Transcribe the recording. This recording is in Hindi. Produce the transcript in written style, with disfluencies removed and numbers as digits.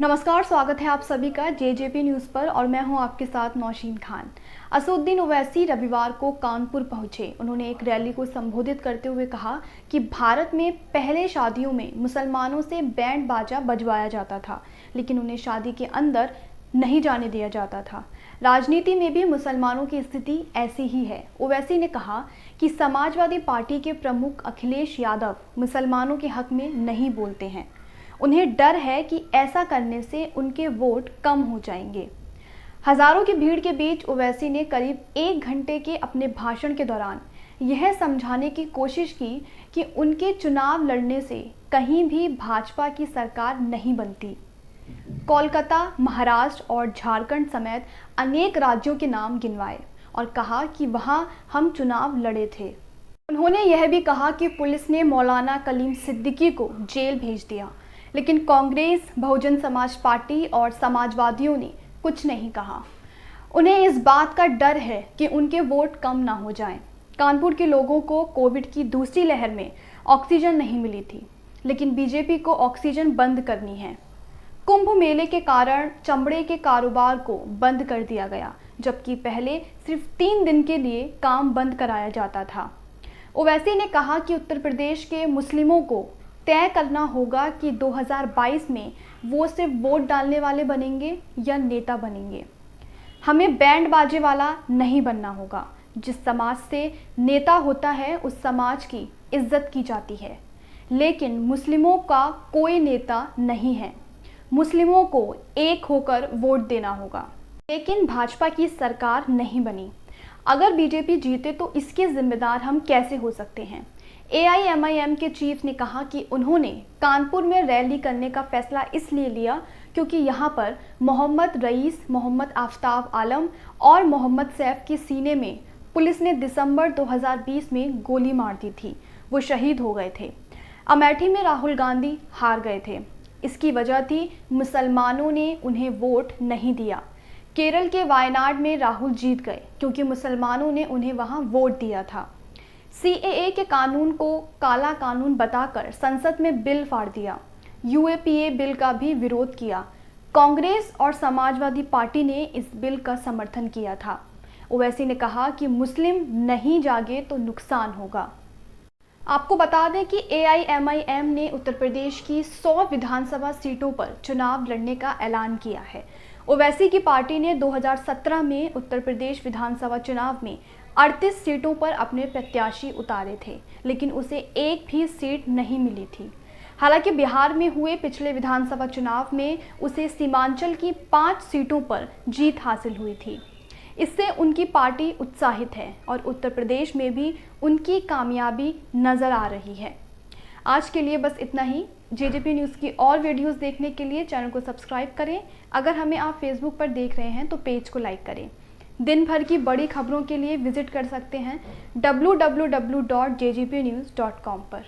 नमस्कार, स्वागत है आप सभी का जेजेपी न्यूज़ पर और मैं हूं आपके साथ नौशीन खान। असदुद्दीन ओवैसी रविवार को कानपुर पहुंचे। उन्होंने एक रैली को संबोधित करते हुए कहा कि भारत में पहले शादियों में मुसलमानों से बैंड बाजा बजवाया जाता था, लेकिन उन्हें शादी के अंदर नहीं जाने दिया जाता था। राजनीति में भी मुसलमानों की स्थिति ऐसी ही है। ओवैसी ने कहा कि समाजवादी पार्टी के प्रमुख अखिलेश यादव मुसलमानों के हक में नहीं बोलते हैं। उन्हें डर है कि ऐसा करने से उनके वोट कम हो जाएंगे। हजारों की भीड़ के बीच ओवैसी ने करीब 1 घंटे के अपने भाषण के दौरान यह समझाने की कोशिश की कि उनके चुनाव लड़ने से कहीं भी भाजपा की सरकार नहीं बनती। कोलकाता, महाराष्ट्र और झारखंड समेत अनेक राज्यों के नाम गिनवाए और कहा कि वहां हम चुनाव लड़े थे। उन्होंने यह भी कहा कि पुलिस ने मौलाना कलीम सिद्दीकी को जेल भेज दिया, लेकिन कांग्रेस, बहुजन समाज पार्टी और समाजवादियों ने कुछ नहीं कहा। उन्हें इस बात का डर है कि उनके वोट कम ना हो जाएं। कानपुर के लोगों को कोविड की दूसरी लहर में ऑक्सीजन नहीं मिली थी, लेकिन बीजेपी को ऑक्सीजन बंद करनी है। कुंभ मेले के कारण चमड़े के कारोबार को बंद कर दिया गया, जबकि पहले सिर्फ 3 दिन के लिए काम बंद कराया जाता था। ओवैसी ने कहा कि उत्तर प्रदेश के मुस्लिमों को तय करना होगा कि 2022 में वो सिर्फ वोट डालने वाले बनेंगे या नेता बनेंगे। हमें बैंड बाजे वाला नहीं बनना होगा। जिस समाज से नेता होता है उस समाज की इज्जत की जाती है, लेकिन मुस्लिमों का कोई नेता नहीं है। मुस्लिमों को एक होकर वोट देना होगा। लेकिन भाजपा की सरकार नहीं बनी। अगर बीजेपी जीते तो इसके जिम्मेदार हम कैसे हो सकते हैं? AIMIM के चीफ ने कहा कि उन्होंने कानपुर में रैली करने का फैसला इसलिए लिया क्योंकि यहाँ पर मोहम्मद रईस, मोहम्मद आफ्ताब आलम और मोहम्मद सैफ के सीने में पुलिस ने दिसंबर 2020 में गोली मार दी थी। वो शहीद हो गए थे। अमेठी में राहुल गांधी हार गए थे। इसकी वजह थी मुसलमानों ने उन्हें वोट नहीं दिया। केरल के वायनाड में राहुल जीत गए क्योंकि मुसलमानों ने उन्हें वहां वोट दिया था। CAA के कानून को काला कानून बताकर संसद में बिल फाड़ दिया। UAPA बिल का भी विरोध किया। कांग्रेस और समाजवादी पार्टी ने इस बिल का समर्थन किया था। ओवैसी ने कहा कि मुस्लिम नहीं जागे तो नुकसान होगा। आपको बता दें कि AIMIM ने उत्तर प्रदेश की 100 विधानसभा सीटों पर चुनाव लड़ने का ऐलान किया है। ओवैसी की पार्टी ने 2017 में उत्तर प्रदेश विधानसभा चुनाव में 38 सीटों पर अपने प्रत्याशी उतारे थे, लेकिन उसे एक भी सीट नहीं मिली थी। हालांकि बिहार में हुए पिछले विधानसभा चुनाव में उसे सीमांचल की 5 सीटों पर जीत हासिल हुई थी। इससे उनकी पार्टी उत्साहित है और उत्तर प्रदेश में भी उनकी कामयाबी नजर आ रही है। आज के लिए बस इतना ही। जेजेपी न्यूज़ की और वीडियोस देखने के लिए चैनल को सब्सक्राइब करें। अगर हमें आप फेसबुक पर देख रहे हैं तो पेज को लाइक करें। दिन भर की बड़ी खबरों के लिए विजिट कर सकते हैं www.jgpnews.com पर।